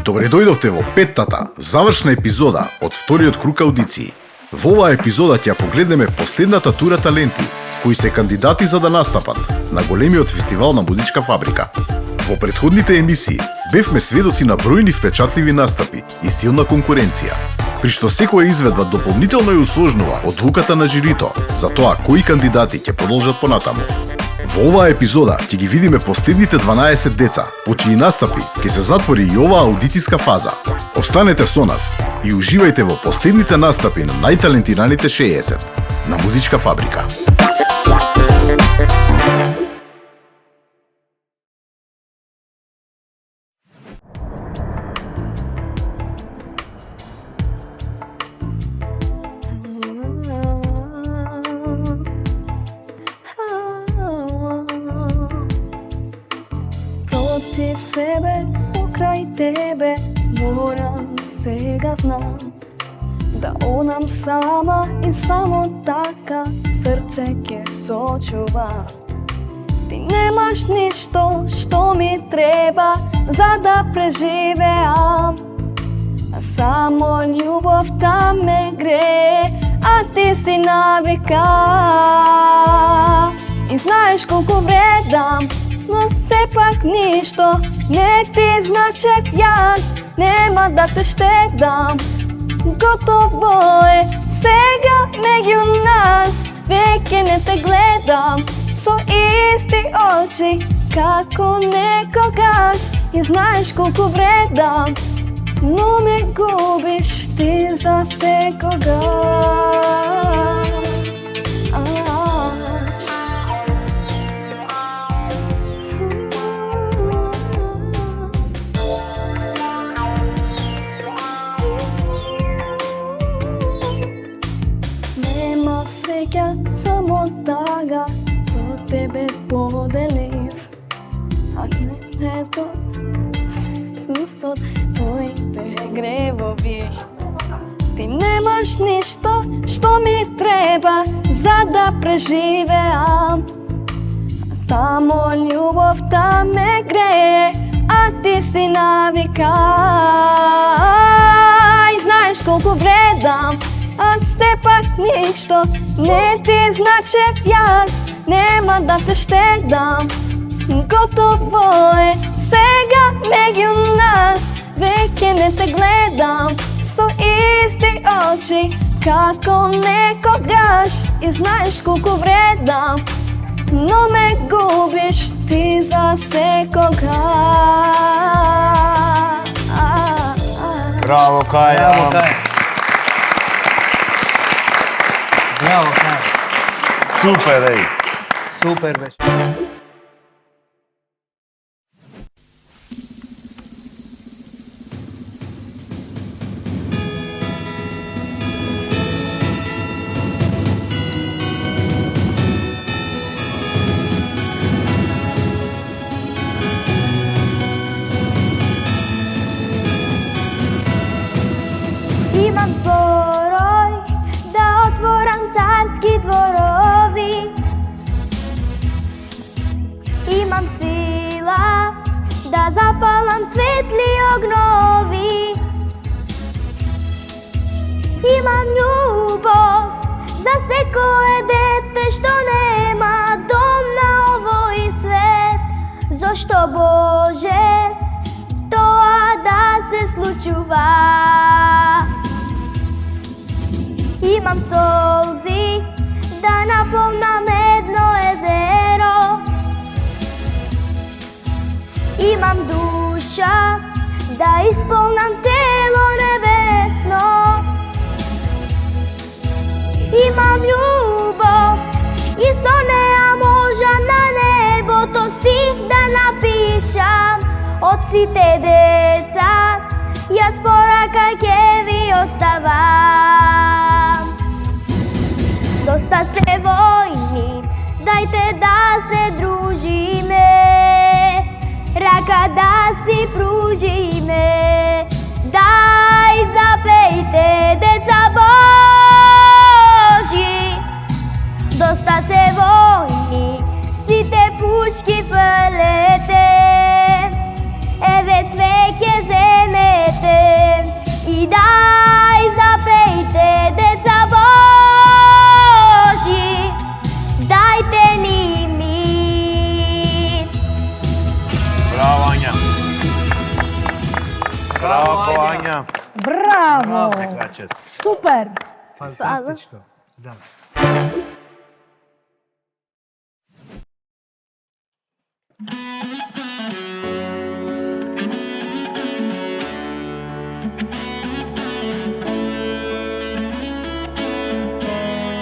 Добре дојдовте во петтата, завршна епизода од вториот круг аудиции. Во оваа епизода ќе погледнеме последната тура таленти, кои се кандидати за да настапат на големиот фестивал на Музичка фабрика. Во претходните емисии бевме сведоци на бројни впечатливи настапи и силна конкуренција, при што секоја изведба дополнително ја усложнува одлуката на жирито за тоа кои кандидати ќе продолжат понатаму. Во оваа епизода ќе ги видиме последните 12 деца, по чии настапи ќе се затвори и оваа аудициска фаза. Останете со нас и уживајте во последните настапи на најталентираните 60 на Музичка фабрика. Против себе, покрај тебе, морам сега знам да одам сама и само така срце ќе сочувам. Ти немаш ништо што ми треба за да преживеам, а само љубовта ме грее, а ти си навика. И знаеш колку вредам, но сепак ништо не ти значек јас, нема да те штедам. Готово е сега меѓу нас, веќе не те гледам со исти очи како некогаш. И знаеш колку вредам, но ме губиш ти за секогаш. Само тага со тебе поделив, а ето устот твоите гревови. Ти немаш ништо што ми треба за да преживеам, а само љубовта ме грее, а ти си навика. И знаеш колку вредам, а сепак ништо не ти значек јас, нема да те штедам. Готово е сега меѓу нас, веќе не те гледам со исти очи како некогаш. И знаеш колку вредам, но ме губиш ти за секогаш. Браво, Каја! Браво, Каја! Браво, Каја! Супер, еј! Супер беше. Имам зборој да отворам царски дворови, имам сила да запалам светли огнови, имам љубов за секое дете што нема дом на овој свет. Зошто, Боже, тоа да се случува? Имам солзи да наполнам едно езеро, имам душа да исполнам тело небесно, имам љубов и со неа можам на небото стих да напишам. Од сите деца јас порака ќе ви оставам. Доста сте војни, дајте да се дружиме, рака да си пружиме. Дај запејте, деца Божји. Доста се војни, сите пушки фрлете, еве цвеќе земе Браво, Ања. Браво! Нека чест. Супер! Фантастичко. Да.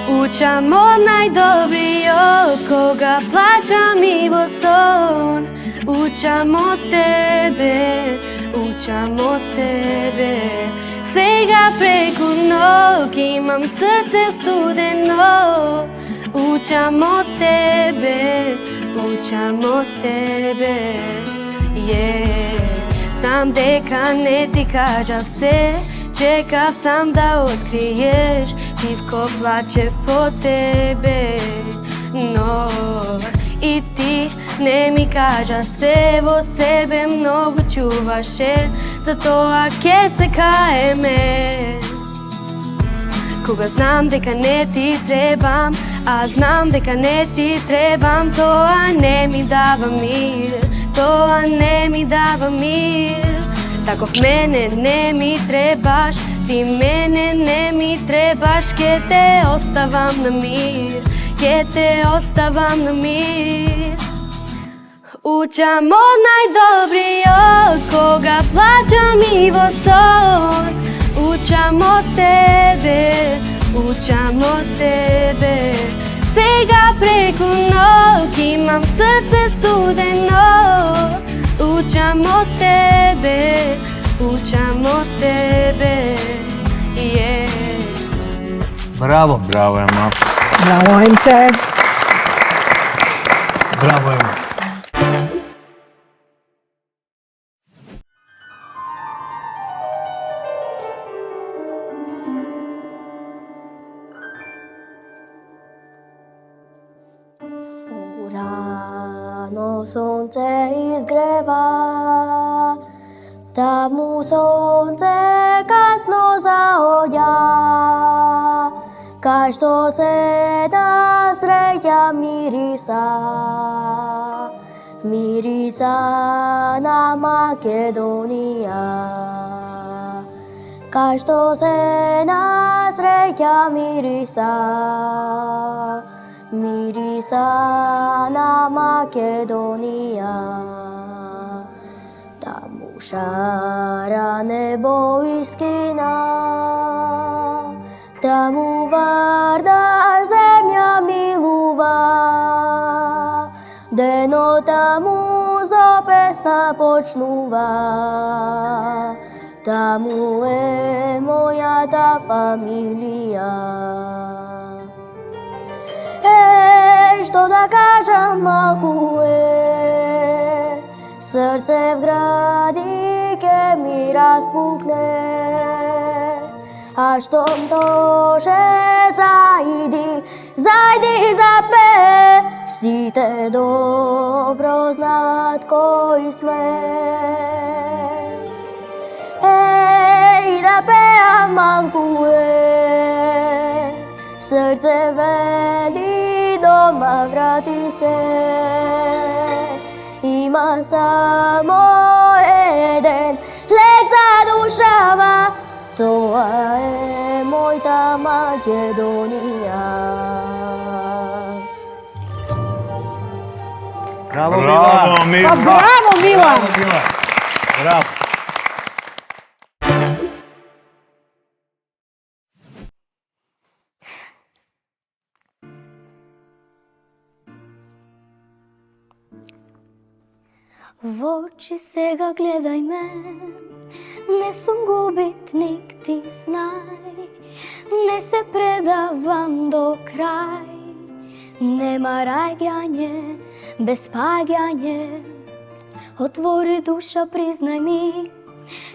Учам од најдобриот кога плачам и во сон. Учам од тебе, учам од тебе. Сега преку ноќ имам срце студено. Учам од тебе, учам од тебе. Знам дека не ти кажав се, чекав сам да откриеш, тивко плачев по тебе. Но и ти не ми кажа се, во себе многу чуваше, затоа ке се каеме. Кога знам дека не ти требам, а знам дека не ти требам, тоа не ми дава мир, тоа не ми дава мир. Таков мене не ми требаш, ти мене не ми требаш, ке те оставам на мир, ке те оставам на мир. Учам од најдобриот кога плачам и во сон. Учам од тебе, учам од тебе. Сега преку ноќ имам срце студено. Учам од тебе, учам од тебе. Браво. Браво, Ема. Браво, Емче. Браво, Ема. Rano sonce izgreva, tammu sonce kasno zaođa, kaj što se da sreća mirisa, mirisa na Makedonija. Kaj što se da sreća mirisa, mirisa na Makedonija. Таму шара небо искина, таму варда земја милува, дено таму за песна почнува, таму е мојата фамилија. Што да кажам, малку е, срце вгради ке ми распукне. А штом доже зајди, зајди зад ме, сите добро знаат кои сме. Еј, да пеам малку е, срце вели дома врати се. Има само еден лек за душава, тоа е мојта Македонија. Браво, Браво, Мила. Мила. Па браво, Мила! Браво, Мила. Браво. Во очи сега гледај ме, не сум губитник, ти знај. Не се предавам до крај, нема раѓање без паѓање. Отвори душа, признај ми,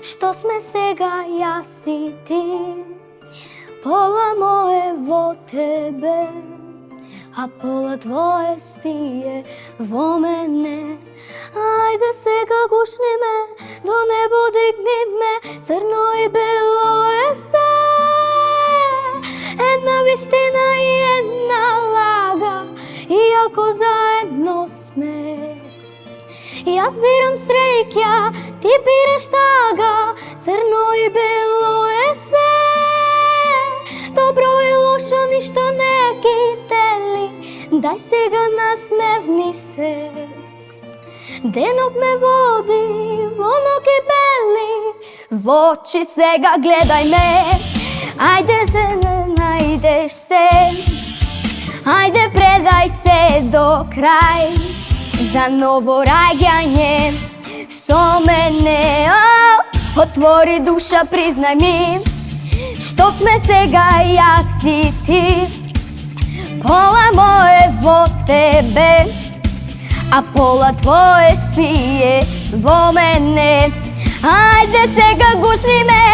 што сме сега јас и ти. Пола мое во тебе, а пола твое спие во мене. Ајде сега гушни ме, до небо дигни ме, црно и бело е се. Една вистина и една лага, иако заедно сме. Јас бирам среќа, ти бираш тага, Црно и бело е се, добро и лошо ништо не ги дели. Дај сега насмевни се. Денот ме води во ноги бели, во очи сега гледај ме. Ајде се не најдеш се, ајде предај се до крај, за ново раѓање со мене. Отвори душа, признај ми, што сме сега јас и ти. Пола мое во тебе, а пола твое спие во мене. Ајде сега гушни ме,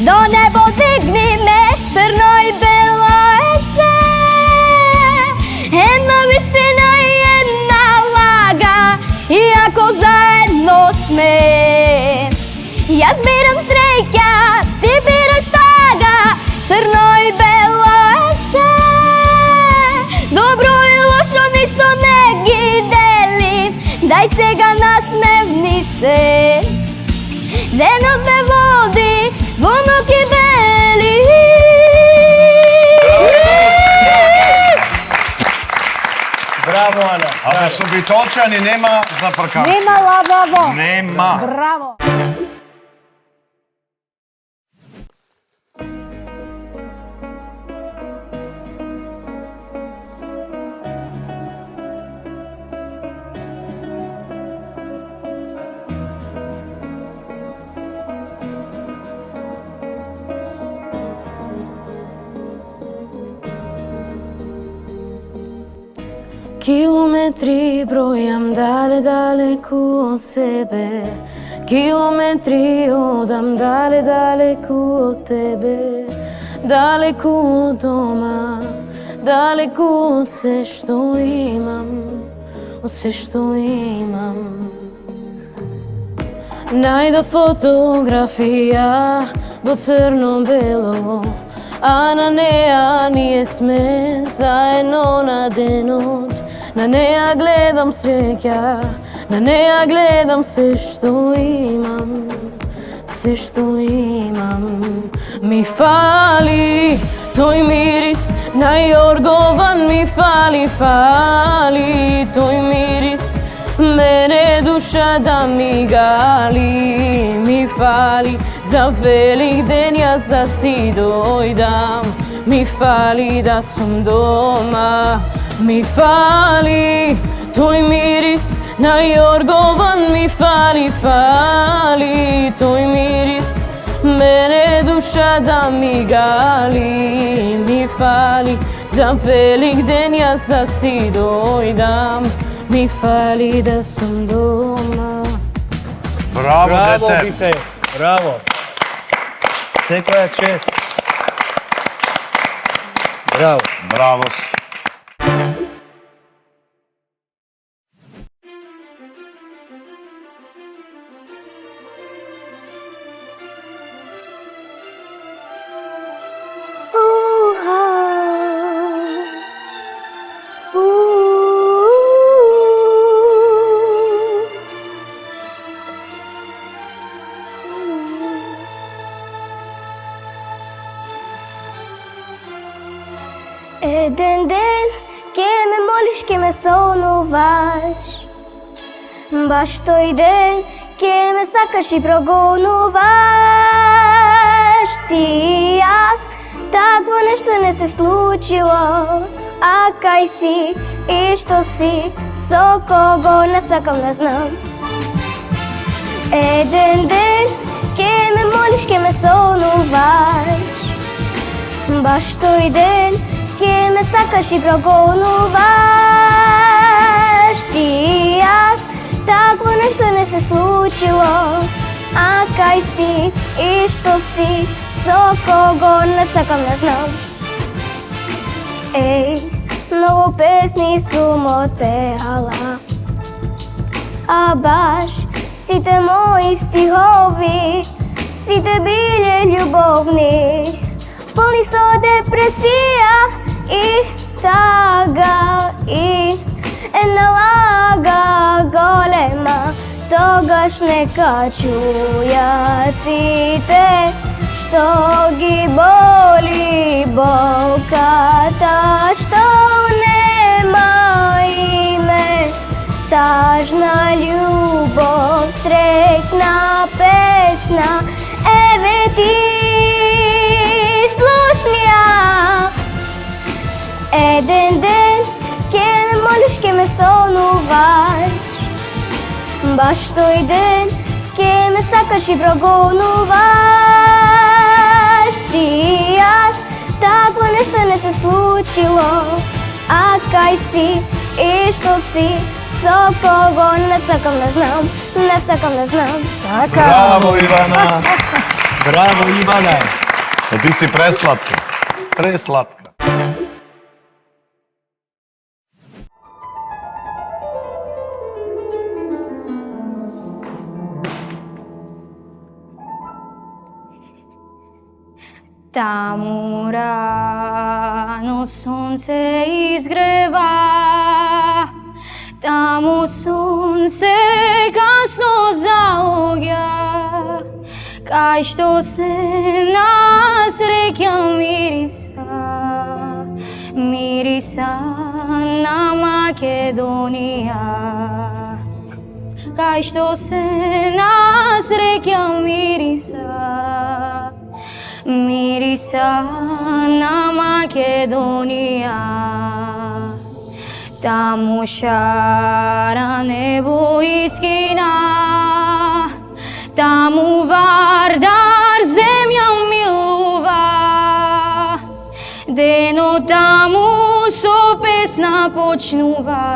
до небо дигни ме. Црно и бело е се, една вистина и една лага, иако заедно сме. Јас бирам среќа, ти бираш тага. Црно и бело е се, добро и лошо ништо не ги дели. Дај сега насмевни се. Денот ме води во ноги бели. Браво, Ана. Абе, со битолчани нема запрканци. Нема лабаво. Нема. Браво. Километри бројам далеку од себе, километри одам далеку од тебе, далеку од дома, далеку од се што имам, од се што имам. Најдов фотографија во црно-бело, а на неа ние сме заедно на денот. На неа гледам среќа, на неа гледам се што имам, се што имам. Ми фали тој мирис на јоргован, ми фали тој мирис, мене душа да ми гали. Ми фали за велик ден јас да си дојдам, ми фали да сум дома. Mi fali toј мирис на јоргован, ми фали тој мирис, мене душа да ми гали. Ми фали за велик ден јас да си дојдам, ми фали да сум дома. Браво, Браво, дете. Вите, браво. Секоја чест. Браво. Браво си. Еден ден ке ме молиш, ке ме сонуваш, баш тој ден ке ме сакаш и прогонуваш. Ти и јас, такво нешто не се случило, а кај си и што си, со кого не сакам да знам. Еден ден ке ме молиш, ке ме сонуваш, баш тој ден ке ме сакаш и прогонуваш. Ти и јас, такво нешто не се случило, а кај си и што си, со кого не сакам да знам. Еј, многу песни сум отпеала, а баш сите мои стихови, сите биле љубовни, полни со депресија и тага, и една лага голема. Тогаш нека чујат сите што ги боли болката, што нема име. Тажна љубов, среќна песна, еве ти слушни ја. Еден ден ке ме молиш, ке ме сонуваш, баш тој ден ке ме сакаш и прогонуваш. Ти и јас, такво нешто не се случило, а кај си и што си, со кого не сакам да знам, не сакам да знам. Браво, Ивана! Браво, Ивана! Ти си пресладка. Пресладка. Таму рано сонце изгрева, таму сонце касно заоѓа, кај што се на среќа мириса, мириса на Македонија. Кај што се на среќа мириса, мириса на Македонија. Таму шара небо искина, таму Вардар земја милува. Денот таму со песна почнува,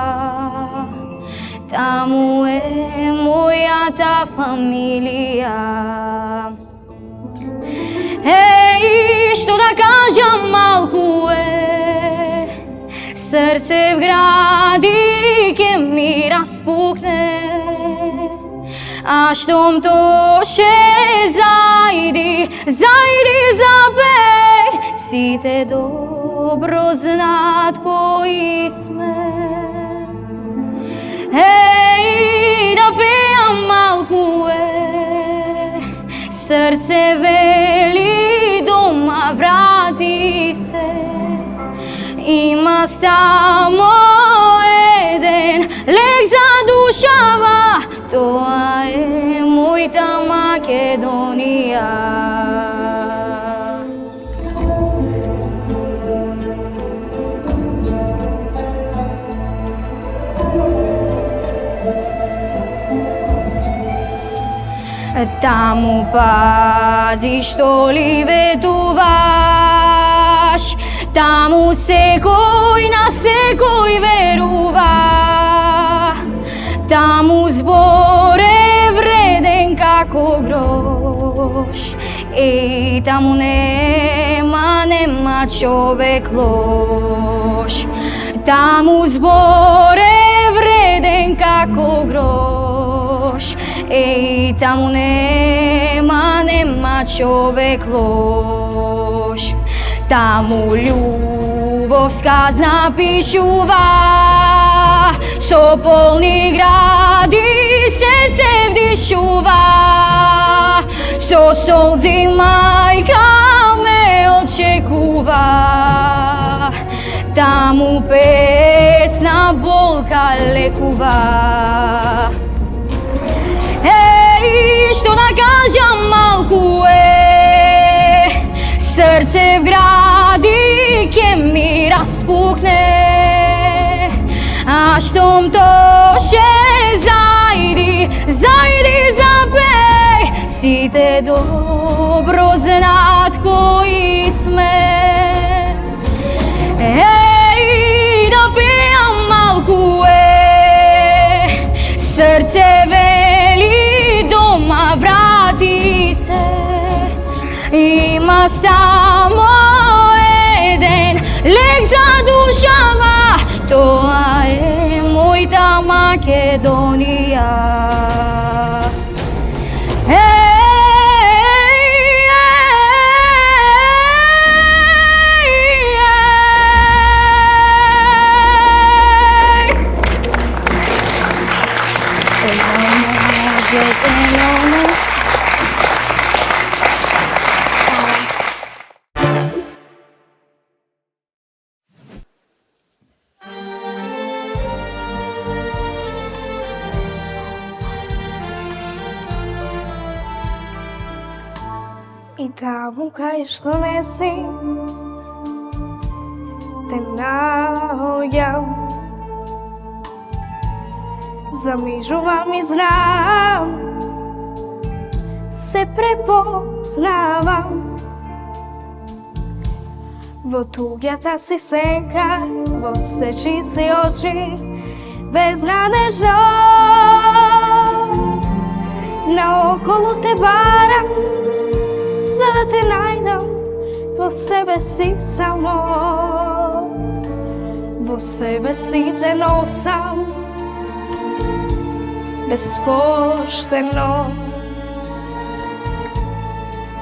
таму е мојата фамилија. Еј, што да кажам, малку е, срце в гради ке ми распукне, а штом тоше зајди, зајди забеј, сите добро знаат кои сме. Еј, да пеам, малку е, срце вели дома врати се, има само еден лек за душава, тоа е мојта Македонија. Таму пази што ли ветуваш, таму секој на секој верува, таму збор е вреден како грош, и таму нема човек лош. Таму збор е вреден како грош, и таму нема човек лош. Таму љубов сказна пишува, со полни гради се вдишува, со солзи мајка ме очекува. Таму песна болка лекува. Еј, што да кажам, малку е, срце в гради ке ми распукне, а штом тоше зајди, зајди забеј, сите добро знаат кои сме. Еј, да пеам, малку е, срце вели дома врати се, има само еден лек за душава, тоа е мојта Македонија. И таму кај што не си те наоѓам. Замижувам и знам, се препознавам. Во туѓата си сенка, во сечи си очи, безнадежа. Наоколу те барам, за да те најдам, во себе си само. Во себе си те носам, безпоштено.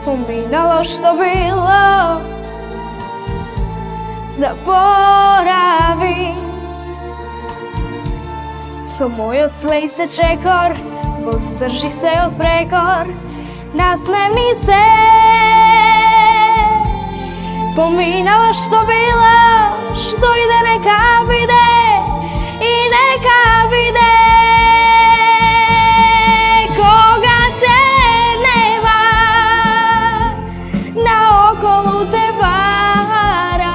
Поминало што било, заборави. Со мојот слеј се чекор, востржи се од прекор, насмевни се. Поминало што било, што иде нека биде и нека биде. Кога те нема, наоколу те барам,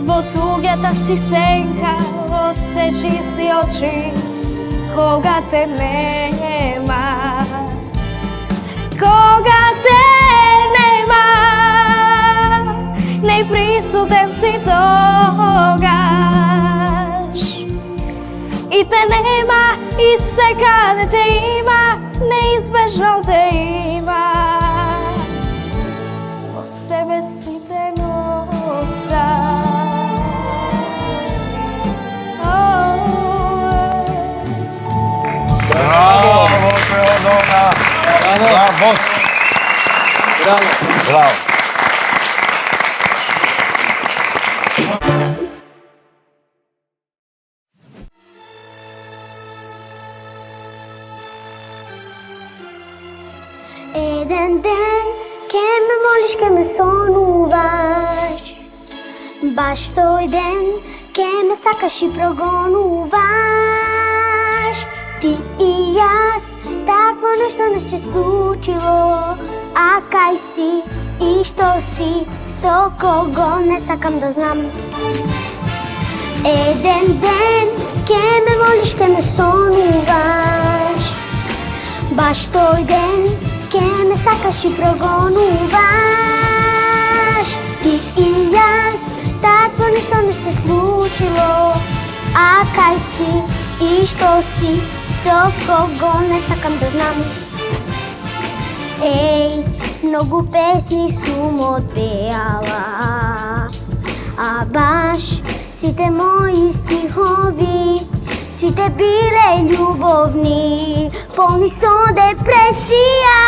во туѓата си сенка, осечи си очи, кога те нема, кога те нема, неприсутен си тогаш. И те нема, и секаде те има, неизбежно те има. Во себе си те носам. Браво, Теодора! Браво! Браво! Браво! Еден ден ке ме молиш, ке ме сонуваш, баш тој ден ке ме сакаш и прогонуваш. Ти и јас, такво нешто не се случило, а кај си и што си, со кого не сакам да знам. Еден ден ке ме молиш, ке ме сонуваш, баш тој ден ке ме сакаш и прогонуваш. Ти и јас, такво нешто не се случило, а кај си и што си, со кого не сакам да знам. Еј, многу песни сум отпеала, а баш сите мои стихови, сите биле љубовни, полни со депресија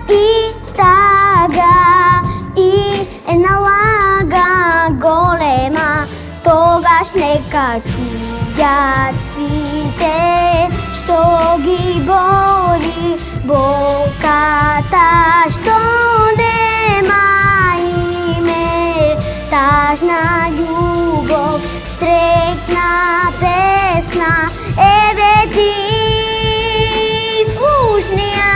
и тага, и една лага голема. Тогаш нека чујат сите што ги боли болката, што нема име, тажна љубов, стрекна песна, еве ти слушни ја.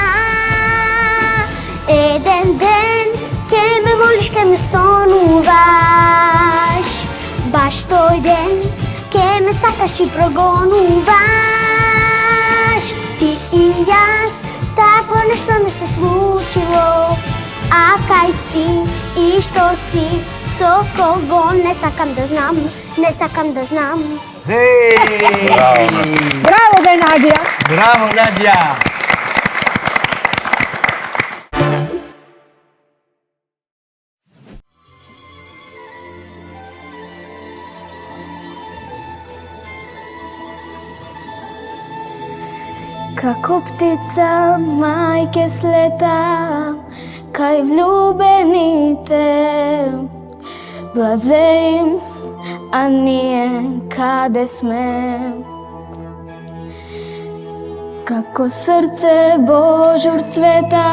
Еден ден ке ме волиш, ке ме сонуваш, баш тој ден ке ме сакаш и прогонуваш. Ти и јас, такво нешто не се случило, а кај си и што си, со кого не сакам да знам, не сакам да знам. Браво бе, Надја! Браво, Надја! Како птица мајке слета кај влюбените, блазеим, а ние каде сме? Како срце божур цвета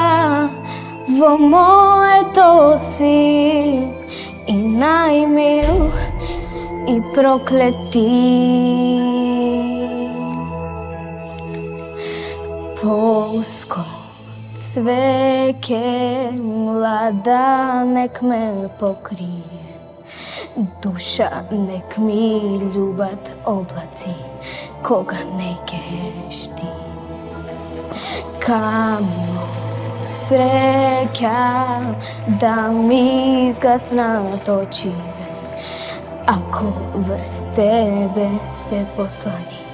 во моето си, и најмил и проклети. Поскоро Цвеќе млада нек ме покрие, душа нек ми љубат облаци, кога не кеш ти. Камо среќа да ми изгаснат очиве, ако врз тебе се послани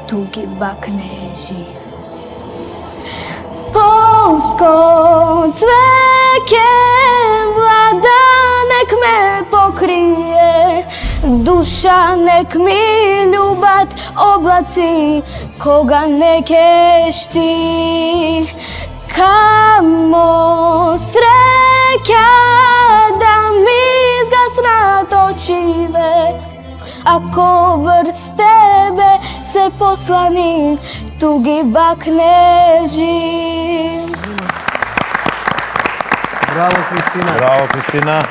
туги бакнежи. Полско цвеќе млада нек ме покрие, душа нек ми љубат облаци, кога не кеш ти. Камо среќа да ми изгаснат очиве, ако врз тебе се послани туги бакнежи. Браво, Кристина. Браво, Кристина.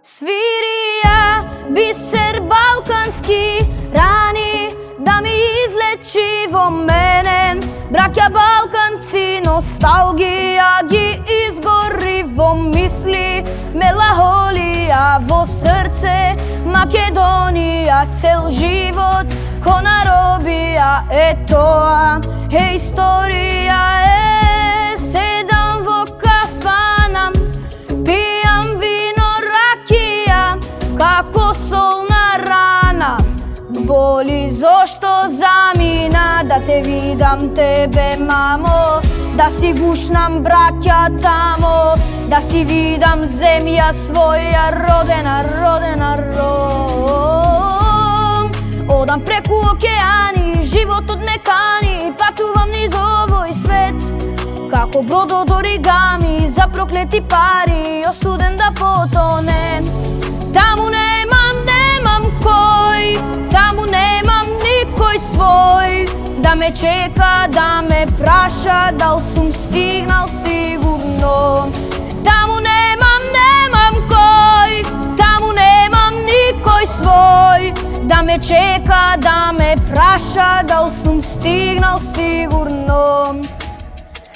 Свирија бисер балкански, рани да ми излечи во мене. Браќа балканци, носталгија ги изгори во мисли, мелахолија во срце, Македонија цел живот, кона робија е тоа, е историја е, седам во кафана, пијам вино, ракија, како солна рана. Боли зошто замина, да те видам тебе, мамо, да си гушнам браќа тамо, да си видам земја своја, родена, родена, Одам преку океани, животот ме кани, патувам низ овој свет, како брод од оригами, за проклети пари, осуден да потоне. Таму немам кој, таму немам никој свој, да ме чека, да ме праша, дал сум стигнал сигурно. Таму немам кој, таму немам никој свој, да ме чека, да ме праша, дал сум стигнал сигурно.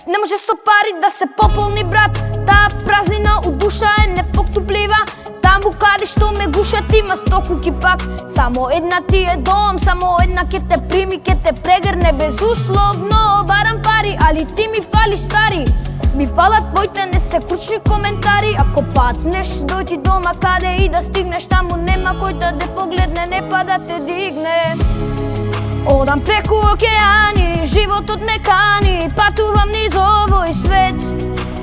Не може со пари да се пополни, брат, таа празнина у душа е непоктуплива. Таму каде што ме гушат има 100 куќи пак. Само една ти е дом, само една ке те прими, ке те прегрне безусловно. Барам пари, али ти ми фалиш, стари. Ми фалат твоите несекручни коментари. Ако патнеш, дојди дома каде и да стигнеш, таму нема кој да те погледне, не па да те дигне. Одам преку океани, животот ме кани, патувам низ овој свет,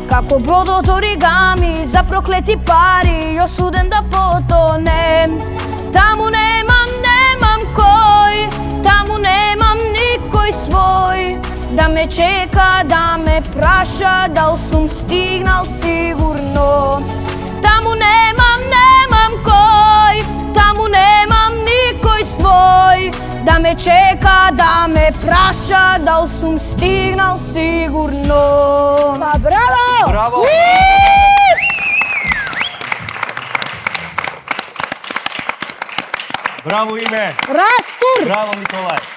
како брод од оригами, за проклети пари, осуден да потоне. Таму немам кој, таму немам никој свој, да ме чека, да ме праша, дал сум стигнал сигурно. Таму немам кој, таму немам никој свој, да ме чека, да ме праша, дал сум стигнал сигурно. Па браво! Браво! Браво име! Растур! Браво, Николај!